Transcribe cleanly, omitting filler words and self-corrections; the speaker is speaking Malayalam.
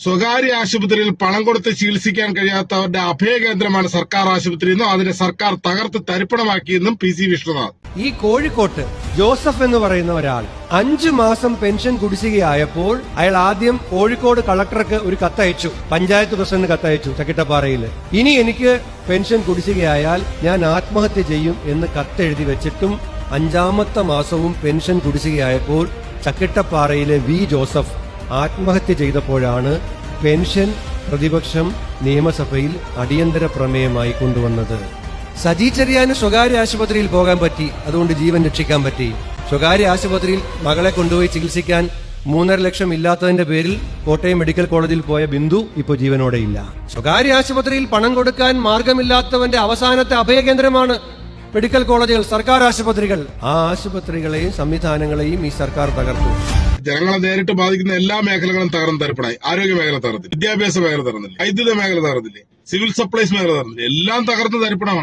സ്വകാര്യ ആശുപത്രിയിൽ പണം കൊടുത്ത് ചികിത്സിക്കാൻ കഴിയാത്തവരുടെ അഭയകേന്ദ്രമാണ് സർക്കാർ ആശുപത്രിയെന്നും അതിനെ സർക്കാർ തകർത്ത് തരിപ്പണമാക്കിയെന്നും PC വിഷ്ണുനാഥ്. ഈ കോഴിക്കോട്ട് ജോസഫ് എന്ന് പറയുന്ന ഒരാൾ 5 മാസം പെൻഷൻ കുടിശ്ശികയായപ്പോൾ അയാൾ ആദ്യം കോഴിക്കോട് കളക്ടർക്ക് ഒരു കത്തയച്ചു, പഞ്ചായത്ത് പ്രസിഡന്റ് കത്തയച്ചു ചക്കിട്ടപ്പാറയിൽ. ഇനി എനിക്ക് പെൻഷൻ കുടിശ്ശികയായാൽ ഞാൻ ആത്മഹത്യ ചെയ്യും എന്ന് കത്തെഴുതി വെച്ചിട്ടും 5ാമത്തെ മാസവും പെൻഷൻ കുടിശ്ശികയായപ്പോൾ ചക്കിട്ടപ്പാറയിലെ വി ജോസഫ് ആത്മഹത്യ ചെയ്തപ്പോഴാണ് പെൻഷൻ പ്രതിപക്ഷം നിയമസഭയിൽ അടിയന്തര പ്രമേയമായി കൊണ്ടുവന്നത്. സജി ചെറിയാന് സ്വകാര്യ ആശുപത്രിയിൽ പോകാൻ പറ്റി, അതുകൊണ്ട് ജീവൻ രക്ഷിക്കാൻ പറ്റി. സ്വകാര്യ ആശുപത്രിയിൽ മകളെ കൊണ്ടുപോയി ചികിത്സിക്കാൻ 3.5 ലക്ഷം ഇല്ലാത്തതിന്റെ പേരിൽ കോട്ടയം മെഡിക്കൽ കോളേജിൽ പോയ ബിന്ദു ഇപ്പോൾ ജീവനോടെ ഇല്ല. സ്വകാര്യ ആശുപത്രിയിൽ പണം കൊടുക്കാൻ മാർഗമില്ലാത്തവന്റെ അവസാനത്തെ അഭയകേന്ദ്രമാണ് മെഡിക്കൽ കോളേജുകൾ, സർക്കാർ ആശുപത്രികൾ. ആ ആശുപത്രികളെയും സംവിധാനങ്ങളെയും ഈ സർക്കാർ തകർത്തു. ജനങ്ങളെ നേരിട്ട് ബാധിക്കുന്ന എല്ലാ മേഖലകളും തകർന്ന് തരിപ്പണായി. ആരോഗ്യ മേഖല തകർന്നില്ല, വിദ്യാഭ്യാസ മേഖല തകർന്നില്ല, വൈദ്യുത മേഖല തകർന്നില്ലേ, സിവിൽ സപ്ലൈസ് മേഖല തകർന്നില്ല, എല്ലാം തകർന്ന് തരിപ്പണമാണ്.